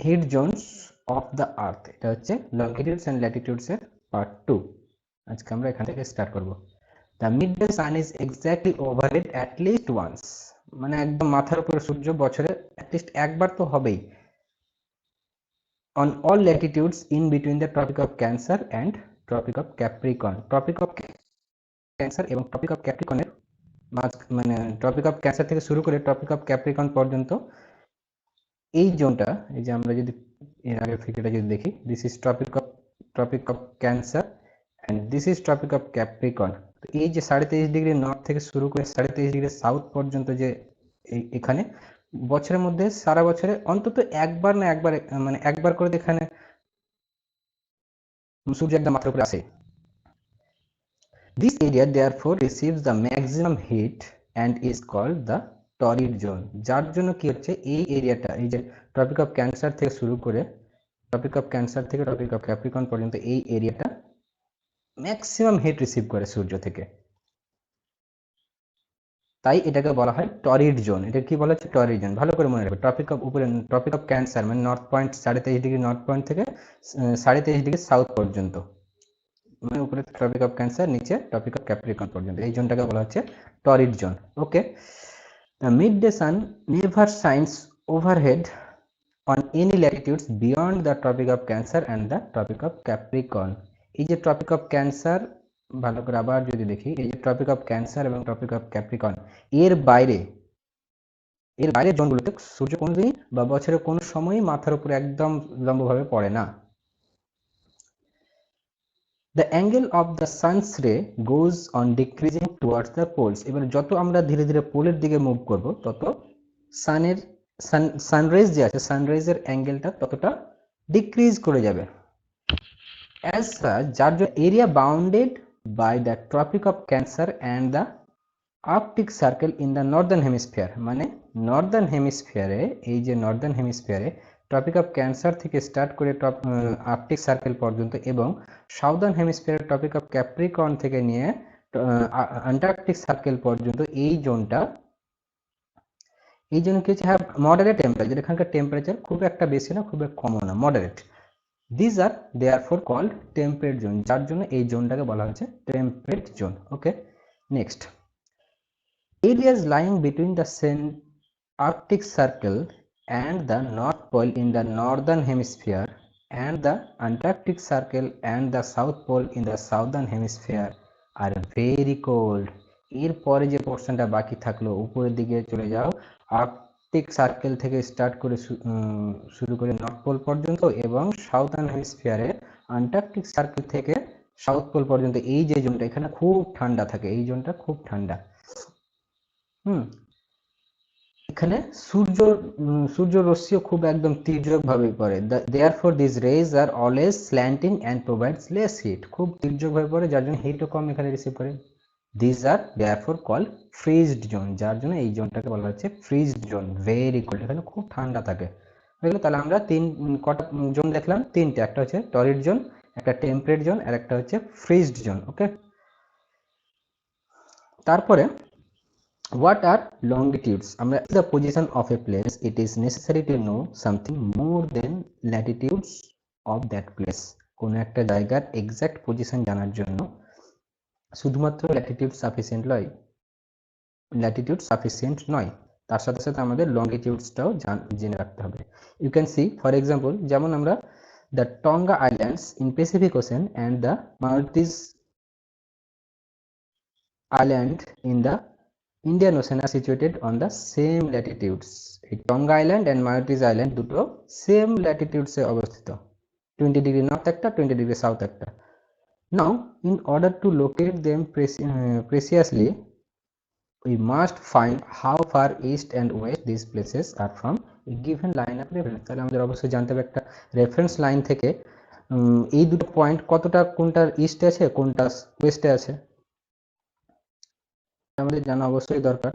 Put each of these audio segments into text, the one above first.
Hit zones of the earth, এটা হচ্ছে লংগিটিউডস and ল্যাটিটিউডস এর পার্ট 2। আজকে আমরা এখান থেকে স্টার্ট করব। The midday sun is exactly overhead at least once, মানে একদম মাথার উপরে সূর্য বছরে অ্যাটলিস্ট একবার তো হবেই, on all latitudes in between the Tropic of Cancer and Tropic of Capricorn. Tropic of Cancer এবং Tropic of Capricorn এর মানে Tropic of Cancer থেকে শুরু করে Tropic of Capricorn পর্যন্ত এই জোনটা, এই যে আমরা যদি এর আগের ফিগারটা যদি দেখি, this is Tropic of Cancer and this is Tropic of Capricorn। তো এই যে 23.5 ডিগ্রি নর্থ থেকে শুরু করে 23.5 ডিগ্রি সাউথ পর্যন্ত যে এখানে বছরের মধ্যে সারা বছরে অন্তত একবার না একবার, মানে একবার করে এখানে সূর্য একদম মাথার উপরে আসে। This area therefore receives the maximum heat and is called the torrid zone, যার জন্য কি হচ্ছে এই এরিয়াটা, এই যে ট্রপিক অফ ক্যান্সার থেকে শুরু করে ট্রপিক অফ ক্যান্সার থেকে ট্রপিক অফ ক্যাপ্রিকর্ন পর্যন্ত এই এরিয়াটা ম্যাক্সিমাম হিট রিসিভ করে সূর্য থেকে, তাই এটাকে বলা হয় টরিড জোন। এটা কি বলা হচ্ছে? Torrid zone. ভালো করে মনে রাখবে, ট্রপিক অফ উপরে ট্রপিক অফ ক্যান্সার মানে north point 23.5 degree north point থেকে 23.5 ডিগ্রি সাউথ পর্যন্ত, মানে উপরে ট্রপিক অফ ক্যান্সার, নিচে ট্রপিক অফ ক্যাপ্রিকর্ন পর্যন্ত, এই জোনটাকে বলা হচ্ছে torrid zone. Okay, the midday sun never shines overhead on any latitudes beyond the tropic of cancer and the tropic of capricorn। এই যে ট্রপিক অফ ক্যান্সার, ভালো করে আবার যদি দেখি, এই যে ট্রপিক অফ ক্যান্সার এবং ট্রপিক অফ ক্যাপ্রিকর্ন এর বাইরে জোনগুলোতে সূর্য কোনোদিনই বা বছরের কোনো সময়ই মাথার উপরে একদম লম্বভাবে পড়ে না। The angle of the sun's ray goes on decreasing towards the poles। এবার যত আমরা ধীরে ধীরে পোলের দিকে মুভ করব, তত সানরাইজ যে আছে, সানরাইজের অ্যাঙ্গেলটা ততটা ডিক্রিজ করে যাবে। As such, যার জন্য area bounded by the Tropic of Cancer and the Arctic Circle in the northern hemisphere, মানে নর্দার্ন হেমিস্ফিয়ারে, এই যে নর্দার্ন হেমিস্ফিয়ারে ট্রপিক অফ ক্যান্সার থেকে স্টার্ট করে আর্কটিক সার্কেল পর্যন্ত, এবং সাউদার্ন হেমিস্ফিয়ারের ট্রপিক অফ ক্যাপ্রিকর্ন থেকে নিয়ে অ্যান্টার্কটিক সার্কেল পর্যন্ত এই জোনটা, এই জন্য কি হচ্ছে, হ্যাভ মডারেট টেম্পারেচার। এখানকার টেম্পারেচার খুব একটা বেশি না, খুব কমও না, moderate. This are therefore called temperate zone, যার জন্য এই জোনটাকে বলা হচ্ছে temperate zone. Okay, next, areas lying between the Arctic Circle and the North Pole in the northern hemisphere and the Antarctic Circle and the South Pole in the southern hemisphere are very cold। এরপরে যে পোর্শনটা বাকি থাকলো, উপরের দিকে চলে যাও, Arctic circle থেকে স্টার্ট করে শুরু করে নর্থ পোল পর্যন্ত, এবং সাউদার্ন হেমিস্ফিয়ারে আন্টার্কটিক সার্কেল থেকে সাউথ পোল পর্যন্ত এই যে জোনটা, এখানে খুব ঠান্ডা থাকে, এই জোনটা খুব ঠান্ডা। এখানে সূর্য রশ্মিও খুব একদম তীর্যকভাবে পড়ে। Therefore this rays are always slanting and provides less heat, খুব তীর্যকভাবে পড়ে, যার জন্য হিটও কম এখানে রিসিভ করে। This are therefore call frigid zone, যার জন্য এই জোনটাকে বলা হচ্ছে ফ্রিজড জোন, ভেরি কোল্ড, এখানে খুব ঠান্ডা থাকে। তাহলে আমরা কটা জোন দেখলাম? তিনটে, একটা হচ্ছে টরিড জোন, একটা টেম্পারেট জোন, আর একটা হচ্ছে ফ্রিজড জোন। ওকে, তারপরে what are longitudes? আমরা the position of a place, it is necessary to know something more than latitudes of that place। কোন একটা জায়গার এক্সাক্ট পজিশন জানার জন্য শুধুমাত্র ল্যাটিটিউড সাফিসিয়েন্ট নয়, তার সাথে সাথে আমাদের লংগিটিউডসটাও জেনে রাখতে হবে। You can see for example, যেমন আমরা the Tonga islands in Pacific Ocean and the Maldives island in the Indian Ocean are situated on the same latitudes। এই টঙ্গা আইল্যান্ড এন্ড মালদ্বীপ আইল্যান্ড দুটো সেম ল্যাটিটিউডস এ অবস্থিত, 20 ডিগ্রি নর্থ একটা, 20 degree south একটা। Now in order to locate them precisely, we must find how far east and west these places are from a given line of reference। তাহলে আমাদের অবশ্যই জানতে হবে একটা রেফারেন্স লাইন থেকে এই দুটো পয়েন্ট কতটা, কোনটা ইস্টে আছে, কোনটা ওয়েস্টে আছে, আমাদের জানা অবশ্যই দরকার।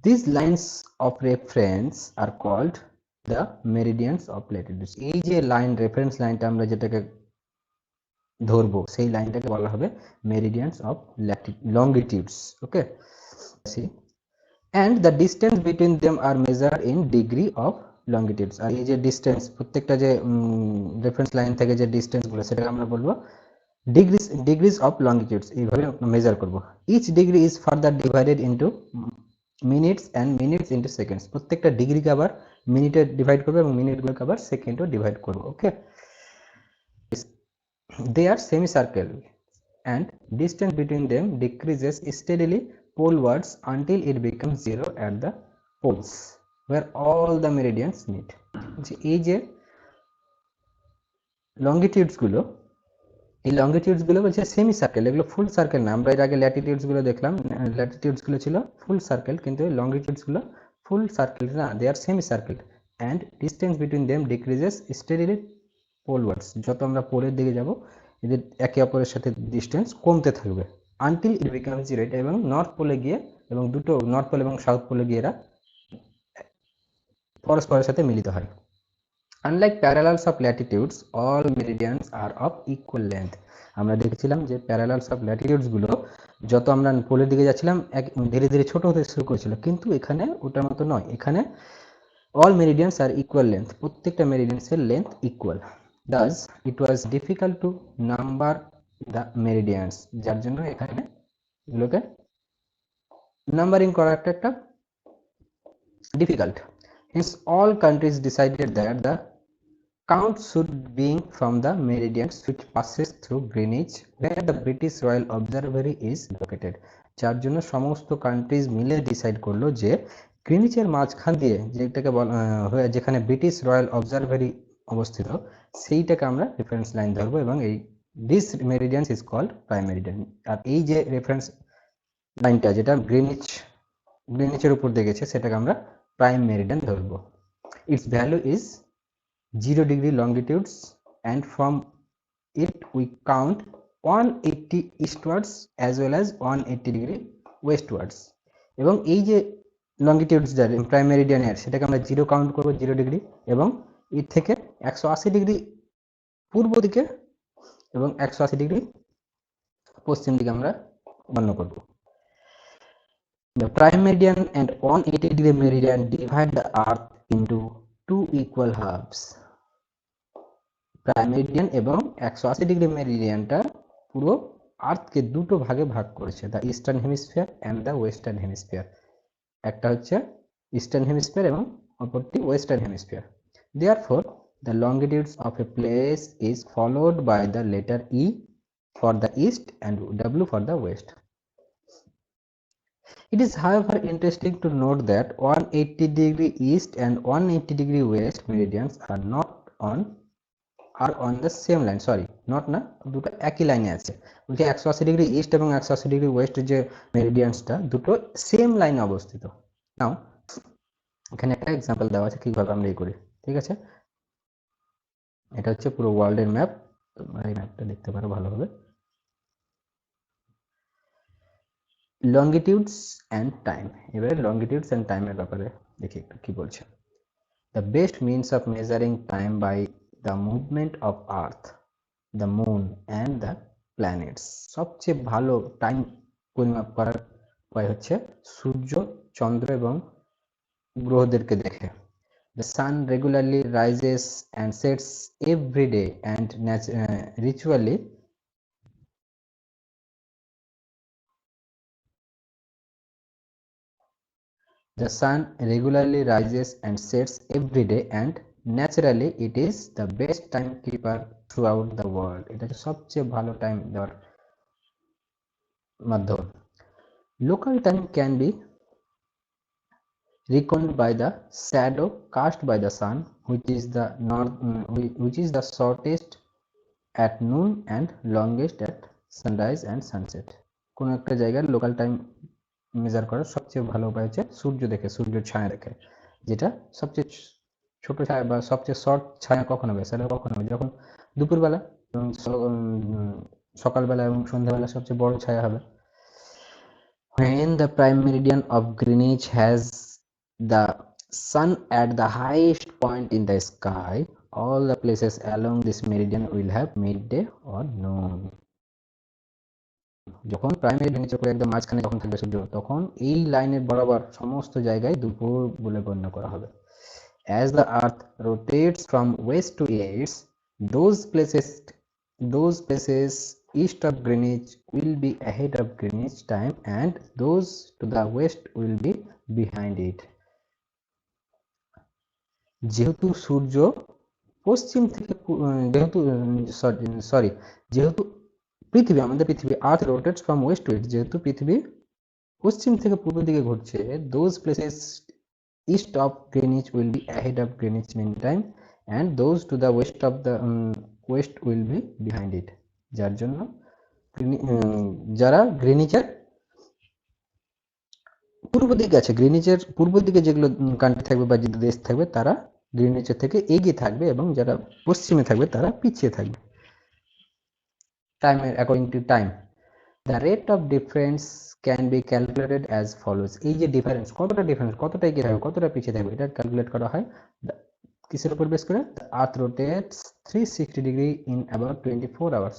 These lines of reference are called the meridians of latitudes। এই যে লাইন, রেফারেন্স লাইনটা আমরা যেটাকে ধরবো, সেই লাইনটাকে বলা হবে meridians of longitudes. Okay, and the distance between them are measured in degree of longitudes। আর এই যে ডিস্টেন্স, প্রত্যেকটা যে রেফারেন্স লাইন থেকে যে ডিস্টেন্স গুলো সেটাকে আমরা বলবো ডিগ্রিজ অফ লংগিটিউডস, এইভাবে মেজার করব। Each degree is further divided into minutes and minutes into seconds, প্রত্যেকটা ডিগ্রিকে আবার মিনিটে ডিভাইড করবো এবং মিনিটগুলোকে আবার সেকেন্ডও ডিভাইড করবো। ওকে, they are semicircle and distance between them decreases steadily polewards until it becomes zero at the poles where all the meridians meet। যে এই যে লংগিটিউডস গুলো, এই লংগিটিউডস গুলো বলছে সেমি সার্কেল, এগুলো ফুল সার্কেল না। আমরা এর আগে ল্যাটিটিউডস গুলো দেখলাম, ল্যাটিটিউডস গুলো ছিল ফুল সার্কেল, কিন্তু লংগিটিউডস গুলো ফুল সার্কেল না, they are semicircle and distance between them decreases steadily polewards, যত আমরা পোলের দিকে যাব এদের একে অপরের সাথে ডিস্টেন্স কমতে থাকবে আনটিল ইট বিকামস জিরো, এবং নর্থ পোলে গিয়ে, এবং দুটো নর্থ পোল এবং সাউথ পোলে গিয়ে এরা পরস্পরের সাথে মিলিত হয়। Unlike parallels of latitudes, all meridians are of equal length। আমরা দেখেছিলাম যে প্যারালালস অফ ল্যাটিটিউডস গুলো যত আমরা পোলের দিকে যাচ্ছিলাম ধীরে ধীরে ছোট হতে শুরু করেছিল, কিন্তু এখানে ওটার মতো নয়। এখানে all meridians are equal length, প্রত্যেকটা মেরিডিয়ান্স এর length equal. Thus it was difficult to number the meridians, যার জন্য এখানে এগুলোকে নাম্বারিং করা একটা difficult। Hence all countries decided that the count should be from the meridians which passes through Greenwich where the British Royal Observatory is located। যার জন্য সমস্ত countries মিলে ডিসাইড করলো যে গ্রিনিচের মাঝখান দিয়ে যেটাকে যেখানে ব্রিটিশ রয়্যাল অবজারভারি অবস্থিত সেইটাকে আমরা রেফারেন্স লাইন ধরবো, এবং এই this meridian is called prime meridian. আর এই যে রেফারেন্স লাইনটা যেটা গ্রিনিচের উপর দিয়ে গেছে সেটাকে আমরা প্রাইম মেরিডিয়ান ধরবো। It's value is 0 degree longitudes and from it we count 180 eastwards as well as 180 degree westwards। এবং এই যে লংগিটিউডস যার প্রাইম মেরিডিয়ানের সেটাকে আমরা 0 কাউন্ট করব 0 ডিগ্রি, এবং এর থেকে 180 ডিগ্রি পূর্ব দিকে এবং 180 ডিগ্রি পশ্চিম দিকে আমরা গণ্য করব। The prime meridian and 180 degree meridian divide the earth into two equal halves। Prime meridian এবং 180 ডিগ্রি মেরিডিয়ানটা পুরো আর্থকে দুটো ভাগে ভাগ করেছে, the eastern hemisphere and the western hemisphere. একটা হচ্ছে ইস্টার্ন হেমিস্ফিয়ার এবং অপরটি western hemisphere. Therefore the longitudes of a place is followed by the letter E for the east and W for the west। It is however interesting to note that 180 degree east and 180 degree west meridians are not on the same line, sorry not না, দুটো একই লাইনে আছে। বলছে 180 degree east এবং 180 degree West যে মেরিডিয়ানসটা দুটো same লাইনে অবস্থিত। নাও এখানে একটা এক্সাম্পল দেওয়া আছে কিভাবে আমরা এই করি, ঠিক আছে? এটা হচ্ছে পুরো ওয়ার্ল্ডের ম্যাপ, তোমরা এই ম্যাপটা দেখতে পারো ভালোভাবে। লংগিটিউডস অ্যান্ড টাইম, এবারে লংগিটিউডস অ্যান্ড টাইমের ব্যাপারে দেখি একটু কি বলছে। The best means of measuring time by the movement of Earth, the Moon and the planets। সবচেয়ে ভালো টাইম পরিমাপ করার উপায় হচ্ছে সূর্য, চন্দ্র এবং গ্রহদেরকে দেখে। The sun regularly rises and sets every day and ritually the sun regularly rises and sets every day and naturally it is the best timekeeper throughout the world। এটা হচ্ছে সবচেয়ে ভালো টাইম দেওয়ার মাধ্যম। Local time can be reckoned by the shadow cast by the sun, which is the shortest at noon and longest at sunrise and sunset। কোন একটা জায়গার local time measure করার সবচেয়ে ভালো উপায় হচ্ছে সূর্য দেখে, সূর্যের ছায়া দেখে, যেটা সবচেয়ে ছোট ছায়া বা সবচেয়ে শর্ট ছায়া কখন হবে, সেটা কখন হবে যখন দুপুরবেলা এবং সকালবেলা এবং সন্ধ্যাবেলা সবচেয়ে বড় ছায়া হবে। When the prime meridian of Greenwich has the sun at the highest point in the sky, all the places along this meridian will have midday or noon। যখন প্রাইমারি ভেনিচক্রের একদম মাঝখানে যখন থাকবে সূর্য, তখন এই লাইনের বরাবর সমস্ত জায়গায় দুপুর বলে গণ্য করা হবে। As the earth rotates from west to east, those places east of Greenwich will be ahead of Greenwich time and those to the west will be behind it. যেহেতু সূর্য পশ্চিম থেকে যেহেতু আমাদের পৃথিবী earth rotates from west to east, যেহেতু পৃথিবী পশ্চিম থেকে পূর্ব দিকে ঘুরছে, those places east of Greenwich will be ahead of Greenwich mean time and those to the west of the west will be behind it. যার জন্য যারা গ্রিনিচের পূর্ব দিকে আছে, গ্রিনিচের পূর্ব দিকে যেগুলো কান্ট্রি থাকবে বা যে দেশ থাকবে, তারা গ্রিনিচের থেকে এগিয়ে থাকবে এবং যারা পশ্চিমে থাকবে তারা পিছিয়ে থাকবে। টাইমের according to time, the rate of difference can be calculated as follows. এই যে ডিফারেন্স, কতটা এগিয়ে থাকবে, কতটা পিছিয়ে থাকবে, এটা ক্যালকুলেট করা হয় কিসের উপর বেস করে? Earth rotates 360 degree in about 24 hours.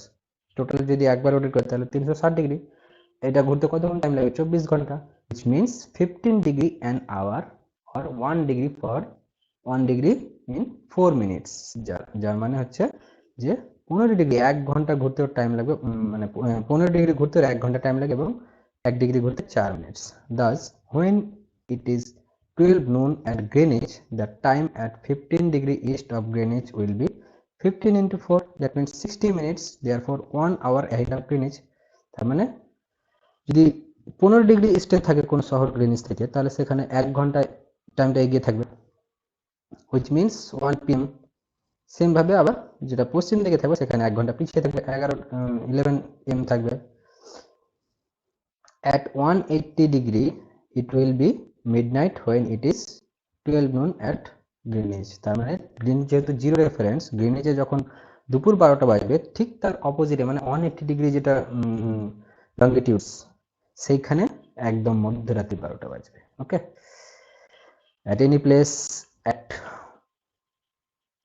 Total যদি একবার রোটেট করে তাহলে 360 ডিগ্রি। এটা ঘুরতে কতক্ষণ টাইম লাগে? 24 ঘন্টা, which means 15 degree an hour or 1 degree for 1 degree in 4 minutes। যার মানে হচ্ছে যে 15 ডিগ্রি 1 ঘন্টা ঘুরতেও টাইম লাগবে, মানে 15 ডিগ্রি ঘুরতে 1 ঘন্টা টাইম লাগে এবং 1 ডিগ্রি ঘুরতে 4 minutes. Thus, when it is 12 noon at Greenwich, the time at 15 degree east of Greenwich will be 15 into 4, that means 60 minutes, therefore 1 hour ahead of Greenwich। তার মানে যদি 15 ডিগ্রি ইস্টে থাকে কোন শহর গ্রিনিচ থেকে, তাহলে সেখানে 1 ঘন্টায় টাইমটা এগিয়ে থাকবে, which means 1 pm। সেম ভাবে আবার যেটা পশ্চিম দিকে থাকবে সেখানে 1 ঘন্টা পিছিয়ে থাকবে, 11 am থাকবে। At 180 degree it will be midnight when it is 12 noon at Greenwich। তার মানে গ্রিনিচ যেহেতু জিরো রেফারেন্স, গ্রিনিচে যখন দুপুর 12টা বাজবে, ঠিক তার অপোজিটে মানে 180 ডিগ্রি যেটা লঙ্গিটিউডস, সেইখানে একদম মধ্যরাত্রি 12টা বাজবে। ওকে, at any place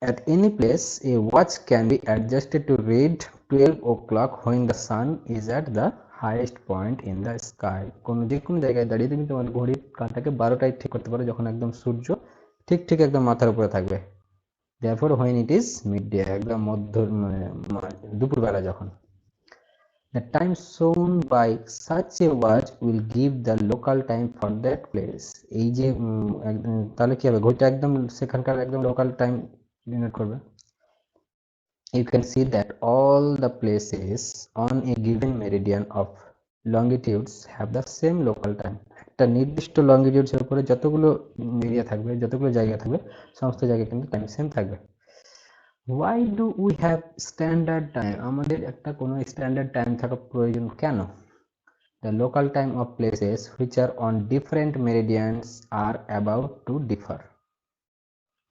at any place a watch can be adjusted to read 12 o'clock when the sun is at the highest point in the sky। যে কোনো জায়গায় দাঁড়িয়ে তুমি তোমার ঘড়ির কাঁটাকে 12টায় ঠিক করতে পারো, যখন একদম সূর্য ঠিক একদম মাথার উপরে থাকবে। therefore when it is midday, একদম দুপুরবেলা যখন। The time shown by such a watch will give the local time for that place। এই যে তাহলে কি হবে, ঘড়িটা একদম সেখানকার একদম লোকাল টাইম ডিনোট করবে। You can see that all the places on a given meridian of longitudes have the same local time। একটা নির্দিষ্ট লঙ্গিটিউডস এর উপরে যতগুলো এরিয়া থাকবে, যতগুলো জায়গা থাকবে, সমস্ত জায়গায় কিন্তু টাইম সেম থাকবে। Why do we have standard time? আমাদের একটা কোনো স্ট্যান্ডার্ড টাইম থাকা প্রয়োজন কেন? The local time of places which are on different meridians are about to differ.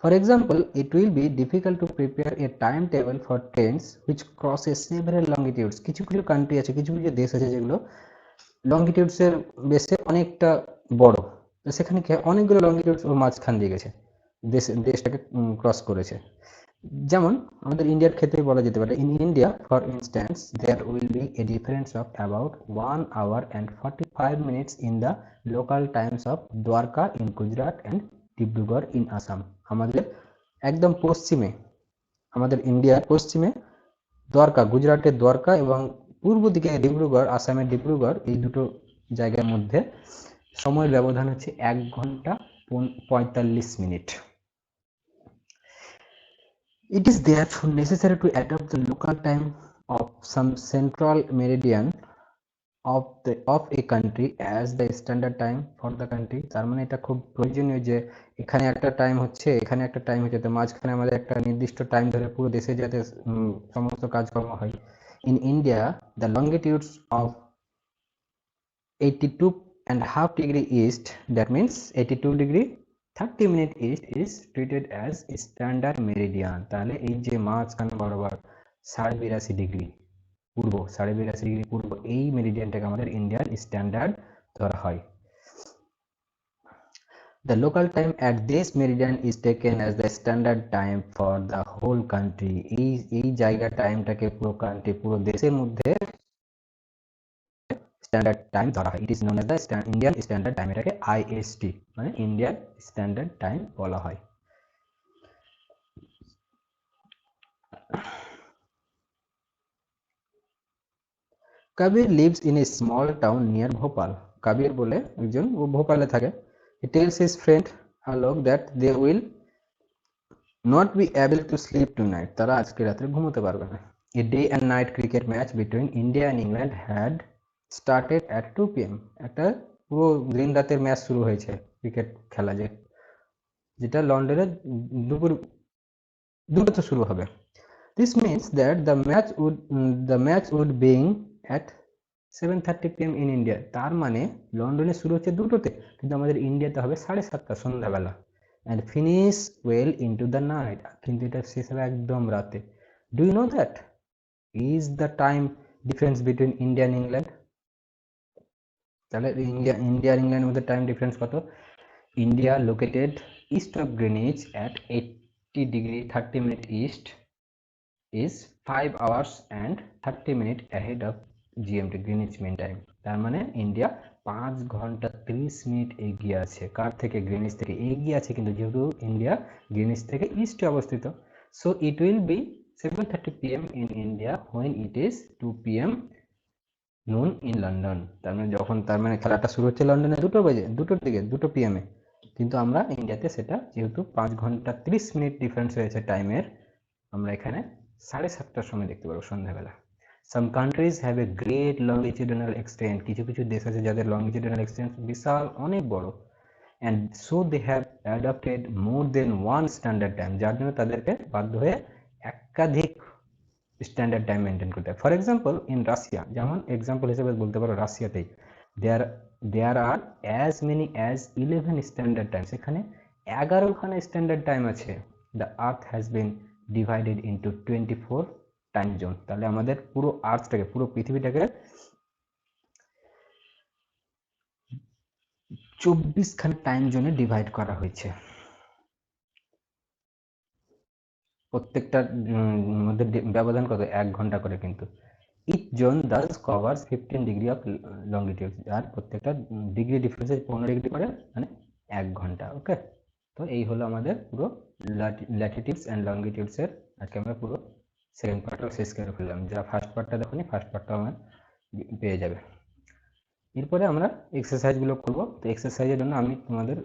For example, it will be difficult to prepare a timetable for trains which crosses several longitudes। কিছু country আছে, কিছু দেশ আছে যেগুলো লঙ্গিটিউডস এর বেসে অনেকটা বড়, তো সেখানে কি অনেকগুলো লঙ্গিটিউডস ওর মাঝখান দিয়ে গেছে, দেশটাকে ক্রস করেছে। যেমন আমাদের ইন্ডিয়ার ক্ষেত্রে বলা যেতে পারে, in India for instance there will be a difference of about 1 hour and 45 minutes in the local times of Dwarka in Gujarat and Dibrugarh in Assam. আমাদের একদম পশ্চিমে, আমাদের ইন্ডিয়ার পশ্চিমে দ্বারকা, গুজরাটের দ্বারকা, এবং পূর্ব দিকে ডিব্রুগড়, আসামের ডিব্রুগড়, এই দুটো জায়গার মধ্যে সময়ের ব্যবধান হচ্ছে 1 ঘন্টা 45 minute. It is therefore necessary to adopt the local time of some central meridian of a country as the standard time for the country। তার মানে এটা খুব প্রয়োজনীয় যে এখানে একটা টাইম হচ্ছে, এখানে একটা টাইম হচ্ছে, তো মাঝখানে আমাদের একটা নির্দিষ্ট টাইম ধরে পুরো দেশে যাতে সমস্ত কাজকর্ম হয়। In India, the longitudes of 82.5 degree east, that means 82 degree 30 minute east is treated as standard meridian। তাহলে এই যে মাঝখানে বরাবর 82.5 ডিগ্রি পূর্ব, 82.5 ডিগ্রি পূর্ব, এই মেরিডিয়ানটাকে আমাদের ইন্ডিয়ান স্ট্যান্ডার্ড ধরা হয়। The local time at this meridian is taken as the standard time for the whole country। এই জায়গা টাইমটাকে পুরো কান্ট্রি, পুরো দেশের মধ্যে স্ট্যান্ডার্ড টাইম ধরা হয়। It is known as the Indian standard time, এটাকে আইএসটি মানে ইন্ডিয়ান স্ট্যান্ডার্ড টাইম বলা হয়। Kabir lives in a small town near Bhopal. Kabir বলে একজন, ও ভোপালে থাকে। He tells his friend Alok that they will not be able to sleep tonight, তারা আজকে রাত্রে ঘুমোতে পারবে না। A day and night cricket match between India and England had started at 2 PM। একটা পুরো দিন রাতের ম্যাচ শুরু হয়েছে, ক্রিকেট খেলা যেটা লন্ডনে দুপুর 2টোতে শুরু হবে। This means that the match would begin at 7:30 PM in India. তার মানে লন্ডনে শুরু হচ্ছে 2টোতে, কিন্তু আমাদের ইন্ডিয়াতে হবে 7:30 সন্ধ্যাবেলা। and finish well into the night, কিন্তু এটা শেষ হবে একদম রাতে। Do you know that is the time difference between India and England? তাহলে ইন্ডিয়া আর ইংল্যান্ডের মধ্যে টাইম ডিফারেন্স কত? India located east of Greenwich at 80°30' east is 5 hours and 30 minutes ahead of GMT Greenwich mean time. তার মানে India 5 ঘন্টা 30 minute এগিয়ে আছে। কার থেকে? গ্রিনিচ থেকে এগিয়ে আছে, কিন্তু যেহেতু ইন্ডিয়া গ্রিনিচ থেকে ইস্টে অবস্থিত, so it will be 7:30 PM in India when it is 2 PM noon in London। তার মানে খেলাটা শুরু হচ্ছে লন্ডনে 2টোর দিকে 2 PM এ, কিন্তু আমরা ইন্ডিয়াতে সেটা যেহেতু 5 ঘন্টা 30 মিনিট ডিফারেন্স হয়েছে টাইমের, আমরা এখানে 7:30টার সময় দেখতে পারবো সন্ধ্যাবেলা। Some countries have a great longitudinal extent, কিছু কিছু দেশ আছে যাদের লংগিটিউডিনাল এক্সটেন্ট বিশাল অনেক বড়, and so they have adopted more than one standard time, যার জন্য তাদেরকে বাধ্য হয়ে একাধিক স্ট্যান্ডার্ড টাইম মেনটেন করতে হয়। ফর এক্সাম্পল ইন রাশিয়া, যেমন এক্সাম্পল হিসেবে বলতে পারো রাশিয়াতেই there are as many as 11 standard time, সেখানে 11খানা স্ট্যান্ডার্ড টাইম আছে। The earth has been divided into 24 time zone. তাহলে আমাদের পুরো আর্থটাকে, পুরো পৃথিবীটাকে 24খানা টাইম জোনে ডিভাইড করা হয়েছে। প্রত্যেকটার মধ্যে ব্যবধান কত? 1 ঘন্টা করে, কিন্তু each zone thus covers 15 degree of longitude, আর প্রত্যেকটা ডিগ্রি ডিফারেন্সে 15 ডিগ্রি করে, মানে 1 ঘন্টা। ওকে, তো এই হলো আমাদের পুরো ল্যাটিটিউডস অ্যান্ড লংগিটিউডসের। আজকে আমরা পুরো সেকেন্ড পার্টটা শেষ করে ফেললাম। যারা ফার্স্ট পার্টটা দেখোনি, ফার্স্ট পার্টটা আমার পেয়ে যাবে। এরপরে আমরা এক্সারসাইজগুলো করবো। তো এক্সারসাইজের জন্য আমি তোমাদের